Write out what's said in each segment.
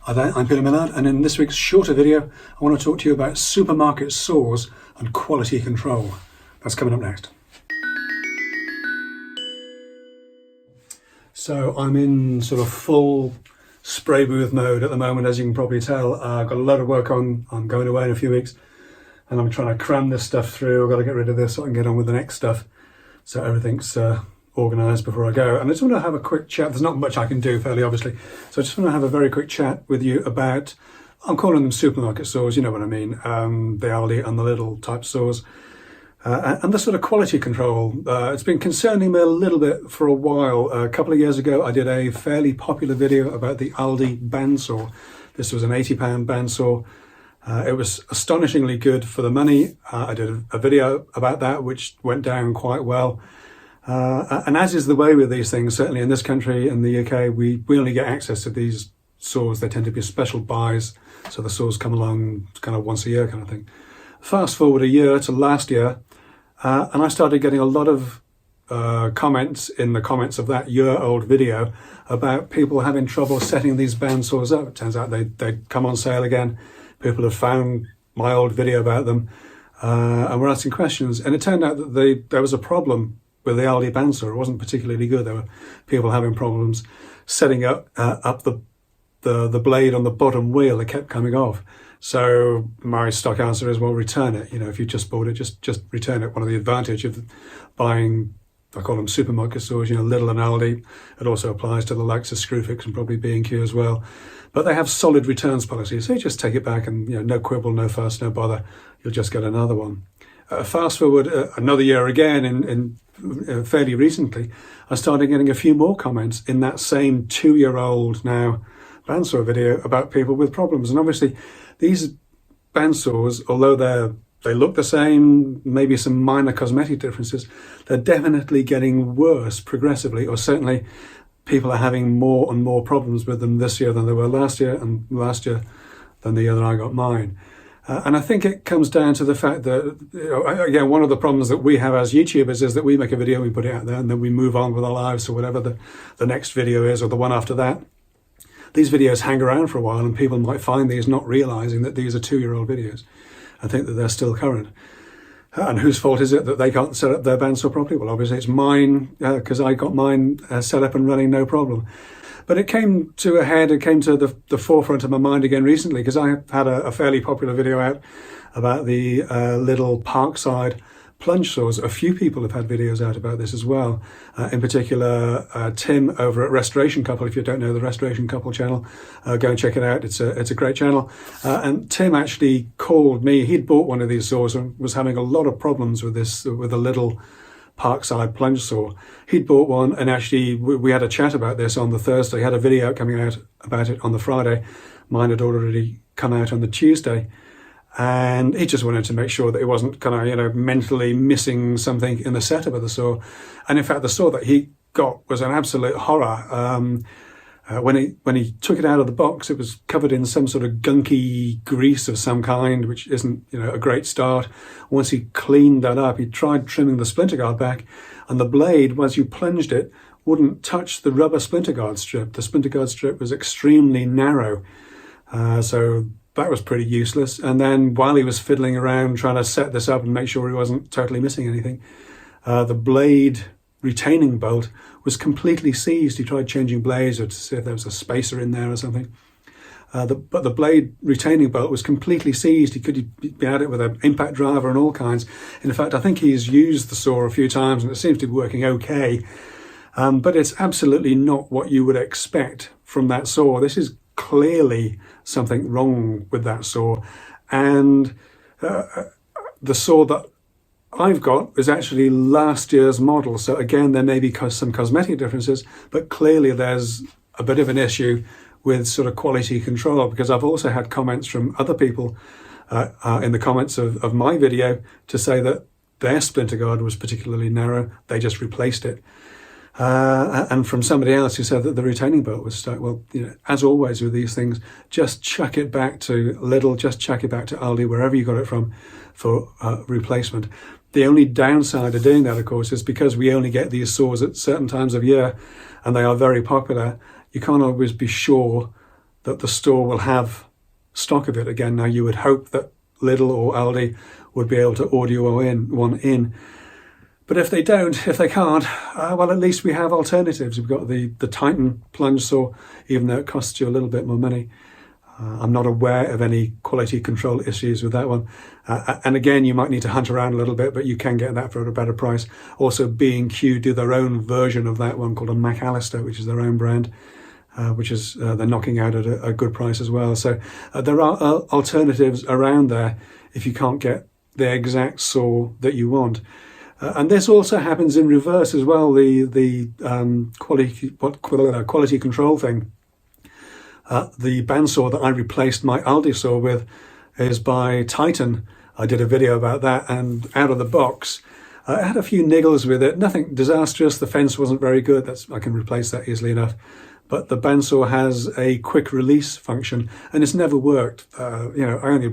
Hi there, I'm Peter Millard, and in this week's shorter video I want to talk to you about supermarket saws and quality control. That's coming up next. So I'm in sort of full spray booth mode at the moment, as you can probably tell. I've got a lot of work on. I'm going away in a few weeks and I'm trying to cram this stuff through. I've got to get rid of this so I can get on with the next stuff, so everything's organised before I go. And I just want to have a quick chat. There's not much I can do, fairly obviously, so I just want to have a very quick chat with you about, I'm calling them supermarket saws, you know what I mean, the Aldi and the Lidl type saws, and the sort of quality control. It's been concerning me a little bit for a while. A couple of years ago I did a fairly popular video about the Aldi BANDSAW. This was an £80 BANDSAW. It was astonishingly good for the money. I did a video about that which went down quite well. And as is the way with these things, certainly in this country, in the UK, we only get access to these saws. They tend to be special buys, so the saws come along kind of once a year kind of thing. Fast forward a year to last year, and I started getting a lot of comments in the comments of that year-old video about people having trouble setting these BANDSAWs up. It turns out they'd come on sale again. People had found my old video about them and were asking questions, and it turned out that there was a problem with the Aldi BANDSAW. It wasn't particularly good. There were people having problems setting up the blade on the bottom wheel. It kept coming off. So my stock answer is, well, return it. You know, if you just bought it, just return it. One of the advantages of buying, I call them supermarket saws, you know, Lidl and Aldi. It also applies to the likes of Screwfix and probably B&Q as well. But they have solid returns policies. So you just take it back and, you know, no quibble, no fuss, no bother. You'll just get another one. Fast forward another year again, in fairly recently, I started getting a few more comments in that same 2-year-old now BANDSAW video about people with problems. And obviously these BANDSAWs, although they look the same, maybe some minor cosmetic differences, they're definitely getting worse progressively, or certainly people are having more and more problems with them this year than they were last year, and last year than the year that I got mine. And I think it comes down to the fact that, you know, again, one of the problems that we have as YouTubers is that we make a video, we put it out there, and then we move on with our lives to whatever the next video is, or the one after that. These videos hang around for a while, and people might find these not realising that these are 2-year-old videos and think that they're still current. And whose fault is it that they can't set up their BANDSAW properly? Well, obviously it's mine, because I got mine set up and running no problem. But it came to a head, it came to the forefront of my mind again recently, because I had a fairly popular video out about the Lidl Parkside plunge saws. A few people have had videos out about this as well. In particular, Tim over at Restoration Couple. If you don't know the Restoration Couple channel, go and check it out. It's a great channel. And Tim actually called me. He'd bought one of these saws and was having a lot of problems with this, with a Lidl Parkside plunge saw. He'd bought one, and actually we had a chat about this on the Thursday. He had a video coming out about it on the Friday. Mine had already come out on the Tuesday, and he just wanted to make sure that he wasn't kind of, you know, mentally missing something in the setup of the saw. And in fact, the saw that he got was an absolute horror. When he took it out of the box, it was covered in some sort of gunky grease of some kind, which isn't, you know, a great start. Once he cleaned that up, he tried trimming the splinter guard back, and the blade, once you plunged it, wouldn't touch the rubber splinter guard strip. The splinter guard strip was extremely narrow, so that was pretty useless. And then while he was fiddling around trying to set this up and make sure he wasn't totally missing anything, the blade retaining bolt was completely seized. He tried changing blades or to see if there was a spacer in there or something. But the blade retaining bolt was completely seized. He could be at it with an impact driver and all kinds. In fact, I think he's used the saw a few times and it seems to be working okay. But it's absolutely not what you would expect from that saw. This is clearly something wrong with that saw. And the saw that I've got is actually last year's model. So again, there may be some cosmetic differences, but clearly there's a bit of an issue with sort of quality control, because I've also had comments from other people in the comments of my video to say that their splinter guard was particularly narrow. They just replaced it. And from somebody else who said that the retaining bolt was stuck. Well, you know, as always with these things, just chuck it back to Lidl, just chuck it back to Aldi, wherever you got it from, for replacement. The only downside of doing that, of course, is because we only get these saws at certain times of year and they are very popular, you can't always be sure that the store will have stock of it again. Now, you would hope that Lidl or Aldi would be able to order you one in. But if they don't, if they can't, well, at least we have alternatives. We've got the Titan plunge saw, even though it costs you a little bit more money. I'm not aware of any quality control issues with that one. And again, you might need to hunt around a little bit, but you can get that for a better price. Also, B&Q do their own version of that one called a McAllister, which is their own brand, which is they're knocking out at a good price as well. So there are alternatives around there if you can't get the exact saw that you want. And this also happens in reverse as well. The quality control thing. The bandsaw that I replaced my Aldi saw with is by Titan. I did a video about that, and out of the box, I had a few niggles with it. Nothing disastrous. The fence wasn't very good. I can replace that easily enough. But the bandsaw has a quick release function, and it's never worked. I only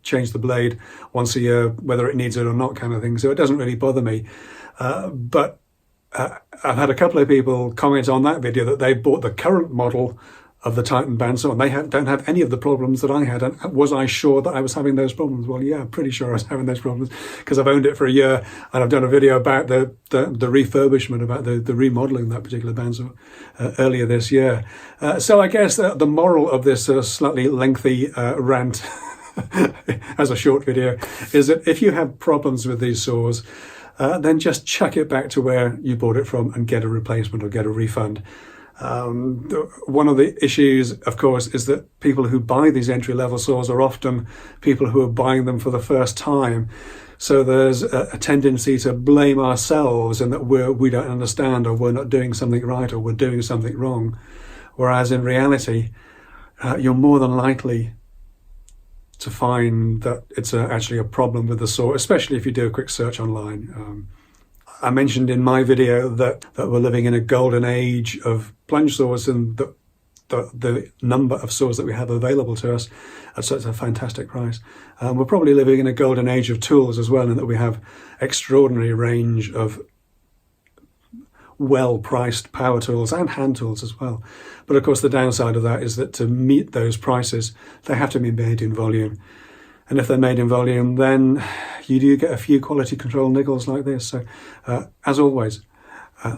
change the blade once a year, whether it needs it or not, kind of thing. So it doesn't really bother me. But I've had a couple of people comment on that video that they bought the current model of the Titan bandsaw, and they don't have any of the problems that I had. And was I sure that I was having those problems? Well, yeah, I'm pretty sure I was having those problems because I've owned it for a year, and I've done a video about the refurbishment, about the remodeling of that particular bandsaw earlier this year. So I guess the moral of this slightly lengthy rant as a short video is that if you have problems with these saws, then just chuck it back to where you bought it from and get a replacement or get a refund. One of the issues, of course, is that people who buy these entry-level saws are often people who are buying them for the first time. So there's a tendency to blame ourselves and that we don't understand, or we're not doing something right, or we're doing something wrong. Whereas in reality, you're more than likely to find that it's actually a problem with the saw, especially if you do a quick search online. I mentioned in my video that we're living in a golden age of plunge saws, and the number of saws that we have available to us at such a fantastic price. We're probably living in a golden age of tools as well, in that we have extraordinary range of well-priced power tools and hand tools as well. But of course, the downside of that is that to meet those prices, they have to be made in volume. And if they're made in volume, then you do get a few quality control niggles like this. So as always,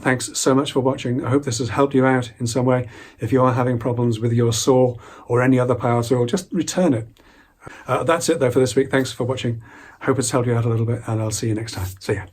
thanks so much for watching. I hope this has helped you out in some way. If you are having problems with your saw or any other power tool, just return it. That's it though for this week. Thanks for watching. Hope it's helped you out a little bit, and I'll see you next time. See ya.